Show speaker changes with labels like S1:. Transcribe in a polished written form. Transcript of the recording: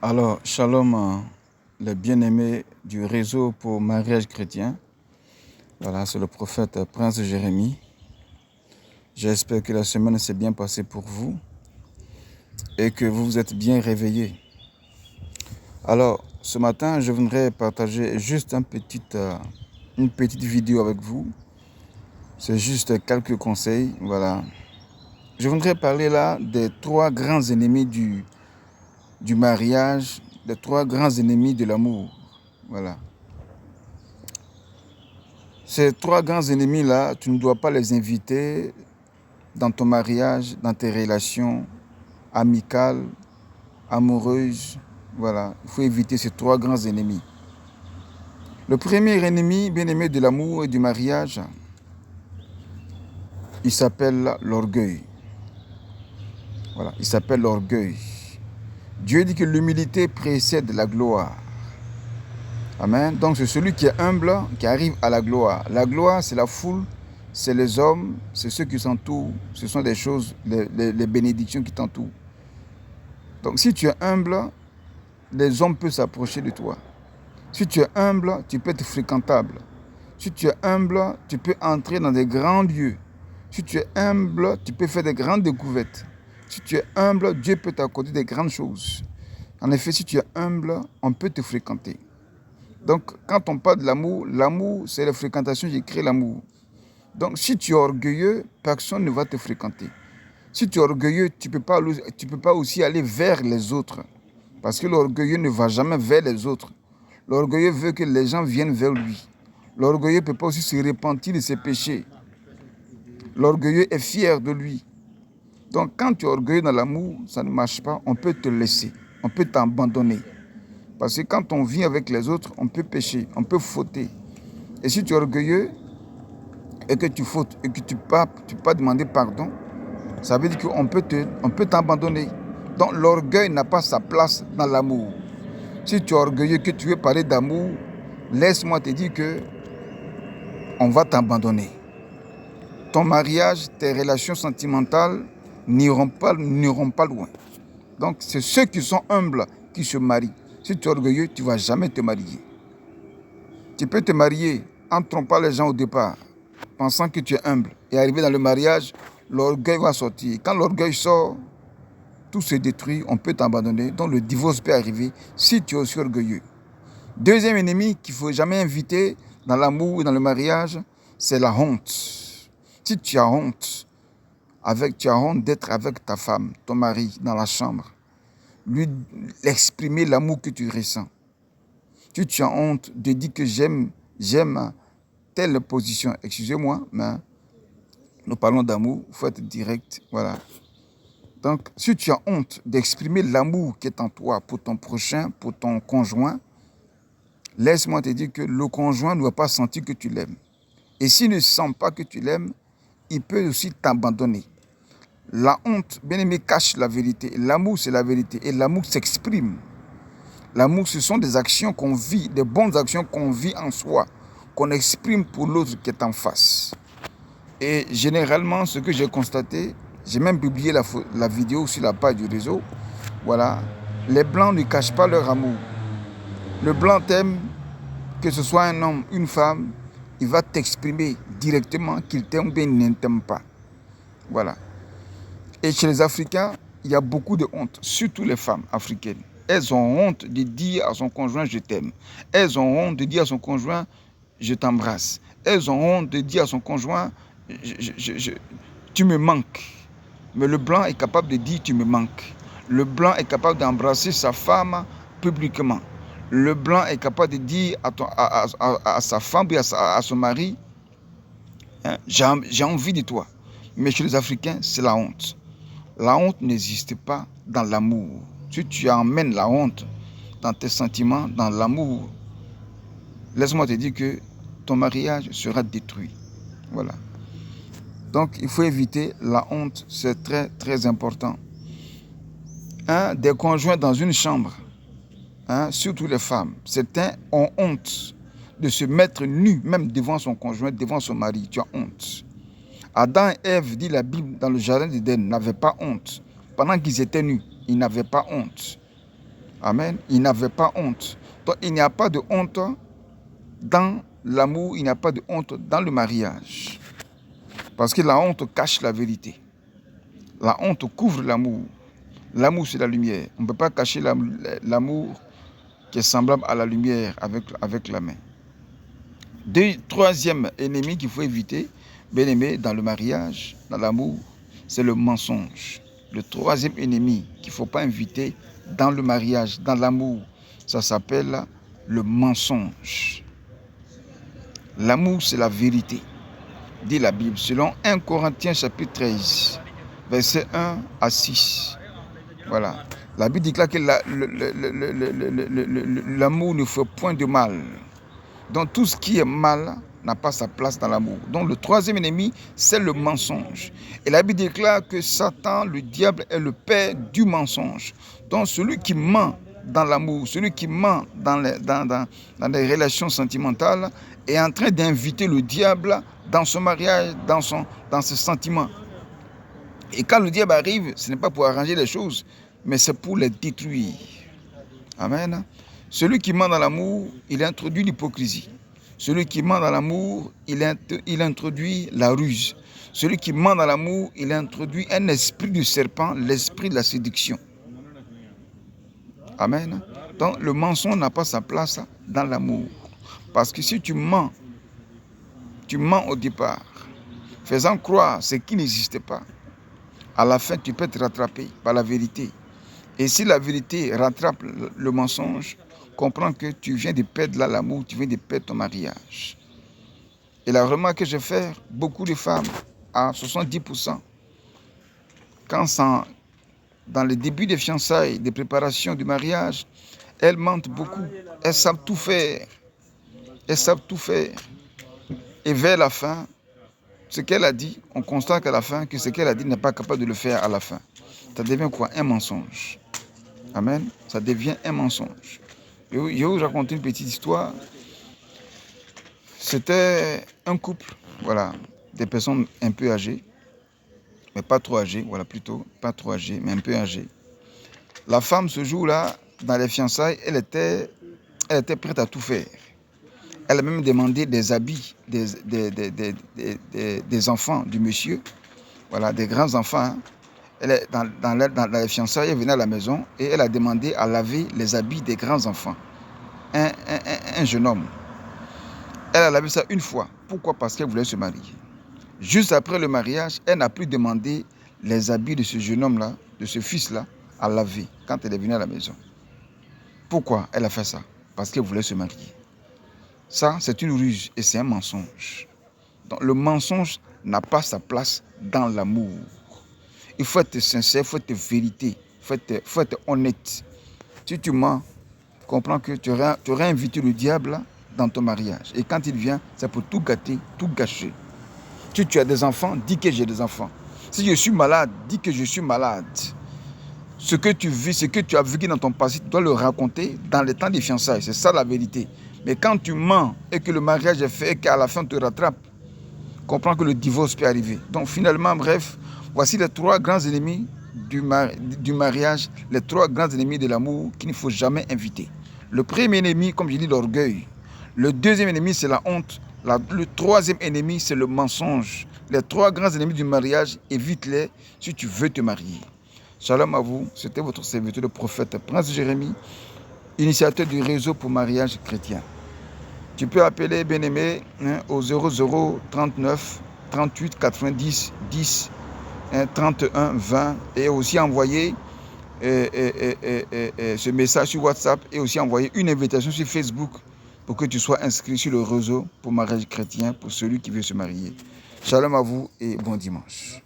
S1: Alors, shalom, les bien-aimés du réseau pour mariage chrétien. Voilà, c'est le prophète Prince Jérémie. J'espère que la semaine s'est bien passée pour vous et que vous vous êtes bien réveillés. Alors, ce matin, je voudrais partager juste une petite vidéo avec vous. C'est juste quelques conseils, voilà. Je voudrais parler là des 3 grands ennemis du mariage, des 3 grands ennemis de l'amour, voilà. Ces 3 grands ennemis-là, tu ne dois pas les inviter dans ton mariage, dans tes relations amicales, amoureuses. Voilà, il faut éviter ces 3 grands ennemis. Le premier ennemi, bien-aimé de l'amour et du mariage, il s'appelle l'orgueil. Voilà, il s'appelle l'orgueil. Dieu dit que l'humilité précède la gloire. Amen. Donc c'est celui qui est humble qui arrive à la gloire. La gloire, c'est la foule, c'est les hommes, c'est ceux qui s'entourent. Ce sont des choses, les bénédictions qui t'entourent. Donc si tu es humble, les hommes peuvent s'approcher de toi. Si tu es humble, tu peux être fréquentable. Si tu es humble, tu peux entrer dans des grands lieux. Si tu es humble, tu peux faire des grandes découvertes. Si tu es humble, Dieu peut t'accorder des grandes choses. En effet, si tu es humble, on peut te fréquenter. Donc, quand on parle de l'amour, l'amour, c'est la fréquentation qui crée l'amour. Donc, si tu es orgueilleux, personne ne va te fréquenter. Si tu es orgueilleux, tu ne peux pas aussi aller vers les autres. Parce que l'orgueilleux ne va jamais vers les autres. L'orgueilleux veut que les gens viennent vers lui. L'orgueilleux ne peut pas aussi se repentir de ses péchés. L'orgueilleux est fier de lui. Donc, quand tu es orgueilleux dans l'amour, ça ne marche pas. On peut te laisser. On peut t'abandonner. Parce que quand on vit avec les autres, on peut pécher, on peut fauter. Et si tu es orgueilleux et que tu fautes et que tu ne peux pas demander pardon, ça veut dire qu'on peut t'abandonner. Donc l'orgueil n'a pas sa place dans l'amour. Si tu es orgueilleux, que tu veux parler d'amour, laisse-moi te dire que on va t'abandonner. Ton mariage, tes relations sentimentales n'iront pas loin. Donc c'est ceux qui sont humbles qui se marient. Si tu es orgueilleux, tu ne vas jamais te marier. Tu peux te marier en trompant les gens au départ, pensant que tu es humble. Et arrivé dans le mariage, l'orgueil va sortir. Quand l'orgueil sort, tout se détruit, on peut t'abandonner. Donc le divorce peut arriver si tu es aussi orgueilleux. Deuxième ennemi qu'il ne faut jamais inviter dans l'amour et dans le mariage, c'est la honte. Si tu as honte, tu as honte d'être avec ta femme, ton mari, dans la chambre, lui exprimer l'amour que tu ressens. Si tu as honte de dire que j'aime telle position, excusez-moi, mais nous parlons d'amour, il faut être direct, voilà. Donc, si tu as honte d'exprimer l'amour qui est en toi pour ton prochain, pour ton conjoint, laisse-moi te dire que le conjoint ne doit pas sentir que tu l'aimes. Et s'il ne sent pas que tu l'aimes, il peut aussi t'abandonner. La honte, bien aimé, cache la vérité. L'amour, c'est la vérité. Et l'amour s'exprime. L'amour, ce sont des actions qu'on vit, des bonnes actions qu'on vit en soi, qu'on exprime pour l'autre qui est en face. Et généralement, ce que j'ai constaté, j'ai même publié la vidéo sur la page du réseau, voilà, les Blancs ne cachent pas leur amour. Le Blanc t'aime, que ce soit un homme, une femme, il va t'exprimer directement qu'il t'aime ou bien il ne t'aime pas. Voilà. Et chez les Africains, il y a beaucoup de honte, surtout les femmes africaines. Elles ont honte de dire à son conjoint « je t'aime ». Elles ont honte de dire à son conjoint « je t'embrasse ». Elles ont honte de dire à son conjoint « tu me manques ». Mais le Blanc est capable de dire « tu me manques ». Le Blanc est capable d'embrasser sa femme publiquement. Le Blanc est capable de dire à sa femme et à son mari hein, « j'ai envie de toi ». Mais chez les Africains, c'est la honte. La honte n'existe pas dans l'amour. Si tu emmènes la honte dans tes sentiments, dans l'amour, laisse-moi te dire que ton mariage sera détruit. Voilà. Donc, il faut éviter la honte. C'est très, très important. Des conjoints dans une chambre, surtout les femmes, certains ont honte de se mettre nus, même devant son conjoint, devant son mari. Tu as honte. Adam et Ève, dit la Bible, dans le jardin d'Éden, n'avaient pas honte. Pendant qu'ils étaient nus, ils n'avaient pas honte. Amen. Il n'avait pas honte. Donc, il n'y a pas de honte dans l'amour, il n'y a pas de honte dans le mariage. Parce que la honte cache la vérité. La honte couvre l'amour. L'amour, c'est la lumière. On ne peut pas cacher l'amour qui est semblable à la lumière avec la main. Troisième ennemi qu'il faut éviter, bien aimé, dans le mariage, dans l'amour, c'est le mensonge. Le troisième ennemi qu'il ne faut pas inviter dans le mariage, dans l'amour, ça s'appelle le mensonge. L'amour, c'est la vérité, dit la Bible, selon 1 Corinthiens chapitre 13, versets 1 à 6. Voilà. La Bible déclare que l'amour ne fait point de mal. Donc tout ce qui est mal n'a pas sa place dans l'amour. Donc le troisième ennemi, c'est le mensonge. Et la Bible déclare que Satan, le diable, est le père du mensonge. Donc celui qui ment dans l'amour, celui qui ment dans les relations sentimentales, est en train d'inviter le diable dans son mariage, dans ses sentiments. Et quand le diable arrive, ce n'est pas pour arranger les choses, mais c'est pour les détruire. Amen. Celui qui ment dans l'amour, il introduit l'hypocrisie. Celui qui ment dans l'amour, il introduit la ruse. Celui qui ment dans l'amour, il introduit un esprit du serpent, l'esprit de la séduction. Amen. Donc le mensonge n'a pas sa place dans l'amour. Parce que si tu mens au départ, faisant croire ce qui n'existe pas, à la fin tu peux te rattraper par la vérité. Et si la vérité rattrape le mensonge, comprends que tu viens de perdre l'amour, tu viens de perdre ton mariage. Et la remarque que je fais, beaucoup de femmes, à 70%, quand dans le début des fiançailles, des préparations du mariage, elles mentent beaucoup. Elles savent tout faire. Elles savent tout faire. Et vers la fin, ce qu'elle a dit, on constate qu'à la fin, que ce qu'elle a dit n'est pas capable de le faire à la fin. Ça devient quoi? Un mensonge. Amen. Ça devient un mensonge. Je vais vous raconter une petite histoire. C'était un couple, voilà, des personnes un peu âgées, mais pas trop âgées, voilà, plutôt, pas trop âgées, mais un peu âgées. La femme, ce jour-là, dans les fiançailles, elle était prête à tout faire. Elle a même demandé des habits des enfants du monsieur, voilà, des grands enfants. Hein. Elle est dans les fiançailles, elle venait à la maison et elle a demandé à laver les habits des grands enfants. Un jeune homme. Elle a lavé ça une fois. Pourquoi? Parce qu'elle voulait se marier. Juste après le mariage, elle n'a plus demandé les habits de ce jeune homme-là, de ce fils-là, à laver quand elle est venue à la maison. Pourquoi elle a fait ça? Parce qu'elle voulait se marier. Ça, c'est une ruse et c'est un mensonge. Donc, le mensonge n'a pas sa place dans l'amour. Il faut être sincère, il faut être vérité, il faut être honnête. Si tu mens, comprends que tu aurais invité le diable dans ton mariage. Et quand il vient, c'est pour tout gâter, tout gâcher. Si tu as des enfants, dis que j'ai des enfants. Si je suis malade, dis que je suis malade. Ce que tu vis, ce que tu as vécu dans ton passé, tu dois le raconter dans les temps des fiançailles. C'est ça la vérité. Mais quand tu mens et que le mariage est fait et qu'à la fin tu te rattrapes, comprends que le divorce peut arriver. Donc finalement, bref, voici les trois grands ennemis du mariage, les trois grands ennemis de l'amour qu'il ne faut jamais inviter. Le premier ennemi, comme je dis, l'orgueil. Le deuxième ennemi, c'est la honte. Le troisième ennemi, c'est le mensonge. Les trois grands ennemis du mariage, évite-les si tu veux te marier. Shalom à vous, c'était votre serviteur, le prophète Prince Jérémie, initiateur du réseau pour mariage chrétien. Tu peux appeler bien-aimé au 00 39 38 90 10 31 20 et aussi envoyer ce message sur WhatsApp et aussi envoyer une invitation sur Facebook pour que tu sois inscrit sur le réseau pour mariage chrétien pour celui qui veut se marier. Shalom à vous et bon dimanche.